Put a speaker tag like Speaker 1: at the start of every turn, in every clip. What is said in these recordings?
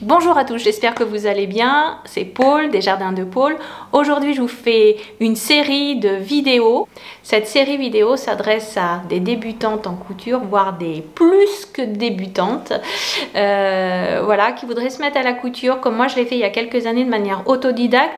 Speaker 1: Bonjour à tous, j'espère que vous allez bien. C'est Paul des Jardins de Paul. Aujourd'hui, je vous fais une série de vidéos. Cette série vidéo s'adresse à des débutantes en couture, voire des plus que débutantes, voilà, qui voudraient se mettre à la couture comme moi je l'ai fait il y a quelques années de manière autodidacte.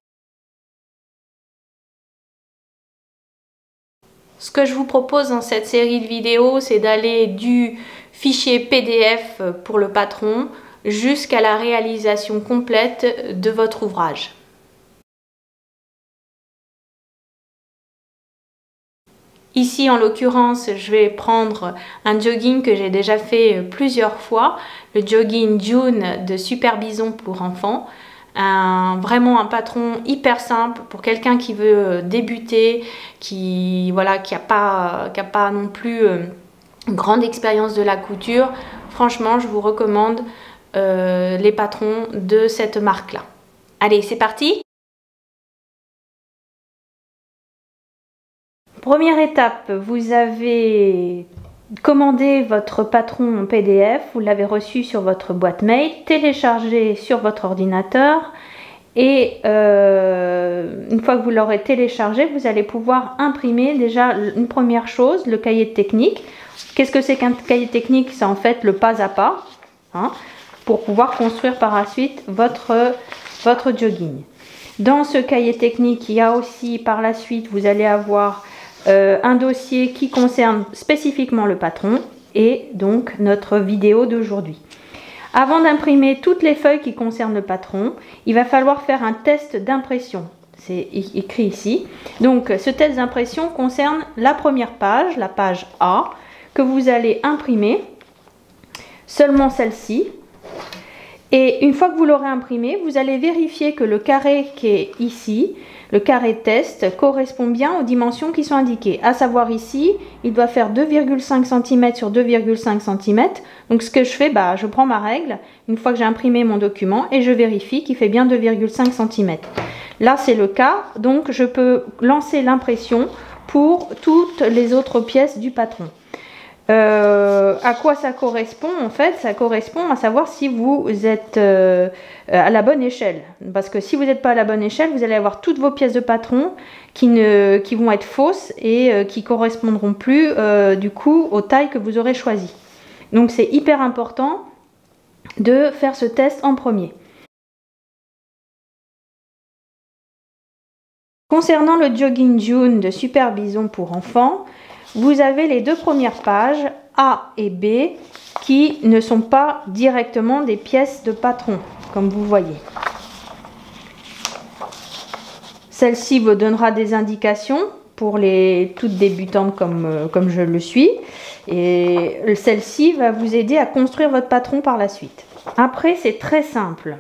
Speaker 1: Ce que je vous propose dans cette série de vidéos, c'est d'aller du fichier PDF pour le patron jusqu'à la réalisation complète de votre ouvrage. Ici, en l'occurrence, je vais prendre un jogging que j'ai déjà fait plusieurs fois, le jogging June de Super Bison pour enfants. Vraiment un patron hyper simple pour quelqu'un qui veut débuter, qui n'a pas non plus une grande expérience de la couture. Franchement, je vous recommande les patrons de cette marque-là. Allez, c'est parti! Première étape, vous avez commandé votre patron en PDF, vous l'avez reçu sur votre boîte mail, téléchargé sur votre ordinateur et une fois que vous l'aurez téléchargé, vous allez pouvoir imprimer déjà une première chose, le cahier technique. Qu'est-ce que c'est qu'un cahier technique? C'est en fait le pas à pas, hein, pour pouvoir construire par la suite votre jogging. Dans ce cahier technique, il y a aussi par la suite, vous allez avoir un dossier qui concerne spécifiquement le patron et donc notre vidéo d'aujourd'hui. Avant d'imprimer toutes les feuilles qui concernent le patron, il va falloir faire un test d'impression. C'est écrit ici. Donc ce test d'impression concerne la première page, la page A, que vous allez imprimer, seulement celle-ci. Et une fois que vous l'aurez imprimé, vous allez vérifier que le carré qui est ici, le carré test, correspond bien aux dimensions qui sont indiquées. À savoir ici, il doit faire 2,5 cm sur 2,5 cm. Donc ce que je fais, je prends ma règle, une fois que j'ai imprimé mon document, et je vérifie qu'il fait bien 2,5 cm. Là, c'est le cas, donc je peux lancer l'impression pour toutes les autres pièces du patron. À quoi ça correspond? En fait, ça correspond à savoir si vous êtes à la bonne échelle. Parce que si vous n'êtes pas à la bonne échelle, vous allez avoir toutes vos pièces de patron qui vont être fausses et qui correspondront plus du coup aux tailles que vous aurez choisies. Donc c'est hyper important de faire ce test en premier. Concernant le jogging June de Super Bison pour enfants, vous avez les deux premières pages A et B qui ne sont pas directement des pièces de patron, comme vous voyez. Celle-ci vous donnera des indications pour les toutes débutantes comme je le suis. Et celle-ci va vous aider à construire votre patron par la suite. Après, c'est très simple.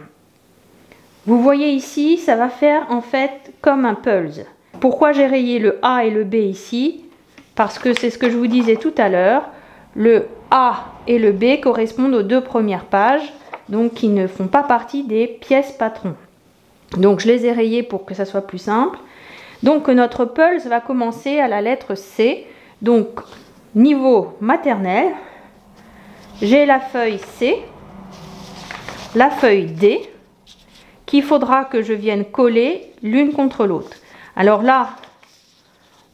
Speaker 1: Vous voyez ici, ça va faire en fait comme un pulse. Pourquoi j'ai rayé le A et le B ici? Parce que c'est ce que je vous disais tout à l'heure, le A et le B correspondent aux deux premières pages, donc qui ne font pas partie des pièces patrons. Donc je les ai rayés pour que ça soit plus simple. Donc notre pulse va commencer à la lettre C, donc niveau maternel. J'ai la feuille C, la feuille D, qu'il faudra que je vienne coller l'une contre l'autre. Alors là,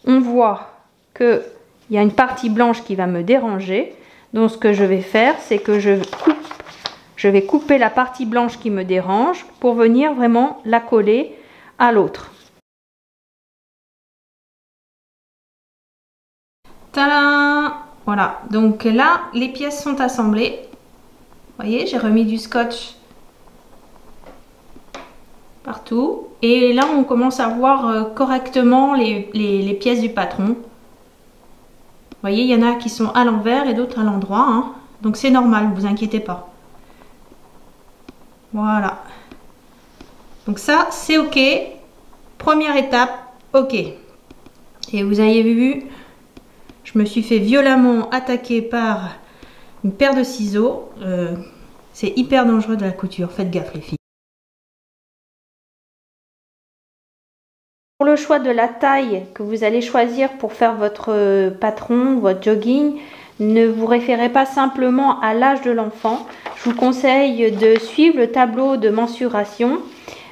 Speaker 1: on voit qu'il y a une partie blanche qui va me déranger. Donc ce que je vais faire, c'est que je vais couper la partie blanche qui me dérange pour venir vraiment la coller à l'autre. Tadam! Voilà, donc là, les pièces sont assemblées. Vous voyez, j'ai remis du scotch partout. Et là, on commence à voir correctement les pièces du patron. Vous voyez, il y en a qui sont à l'envers et d'autres à l'endroit, hein. Donc c'est normal, ne vous inquiétez pas. Voilà. Donc ça, c'est OK. Première étape, OK. Et vous avez vu, je me suis fait violemment attaquer par une paire de ciseaux. C'est hyper dangereux de la couture, faites gaffe les filles. Pour le choix de la taille que vous allez choisir pour faire votre patron, votre jogging, ne vous référez pas simplement à l'âge de l'enfant. je vous conseille de suivre le tableau de mensuration.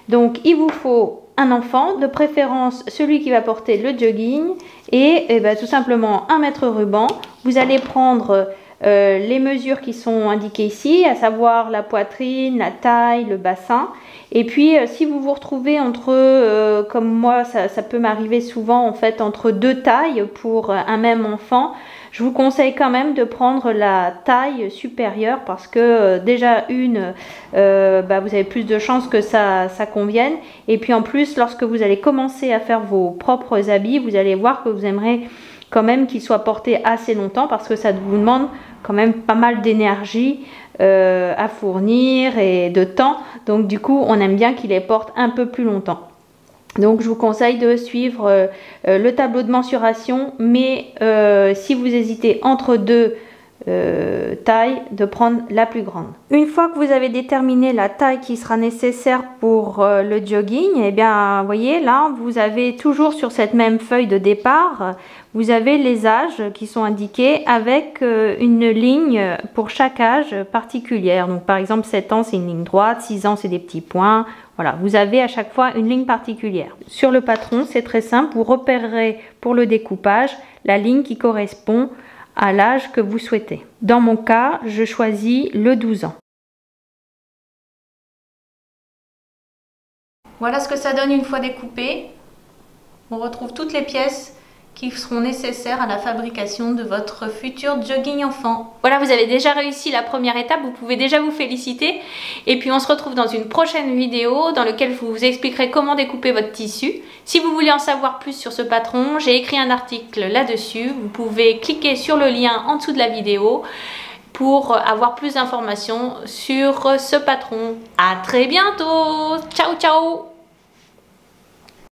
Speaker 1: Donc il vous faut un enfant, de préférence celui qui va porter le jogging et tout simplement un mètre ruban. Vous allez prendre les mesures qui sont indiquées ici, à savoir la poitrine, la taille, le bassin. Et puis si vous vous retrouvez entre, comme moi ça peut m'arriver souvent en fait, entre deux tailles pour un même enfant, je vous conseille quand même de prendre la taille supérieure parce que déjà vous avez plus de chances que ça convienne. Et puis en plus, lorsque vous allez commencer à faire vos propres habits, vous allez voir que vous aimerez quand même qu'ils soient portés assez longtemps parce que ça vous demande quand même pas mal d'énergie à fournir et de temps. Donc du coup, on aime bien qu'ils les portent un peu plus longtemps. Donc je vous conseille de suivre le tableau de mensuration, mais si vous hésitez entre deux tailles, de prendre la plus grande. Une fois que vous avez déterminé la taille qui sera nécessaire pour le jogging, et bien vous voyez là, vous avez toujours sur cette même feuille de départ, vous avez les âges qui sont indiqués avec une ligne pour chaque âge particulière. Donc par exemple 7 ans c'est une ligne droite, 6 ans c'est des petits points. Voilà, vous avez à chaque fois une ligne particulière. Sur le patron, c'est très simple, vous repérerez pour le découpage la ligne qui correspond à l'âge que vous souhaitez. Dans mon cas, je choisis le 12 ans. Voilà ce que ça donne une fois découpé. On retrouve toutes les pièces qui seront nécessaires à la fabrication de votre futur jogging enfant. Voilà, vous avez déjà réussi la première étape, vous pouvez déjà vous féliciter. Et puis on se retrouve dans une prochaine vidéo dans laquelle je vous expliquerai comment découper votre tissu. Si vous voulez en savoir plus sur ce patron, j'ai écrit un article là-dessus. Vous pouvez cliquer sur le lien en dessous de la vidéo pour avoir plus d'informations sur ce patron. À très bientôt. Ciao, ciao.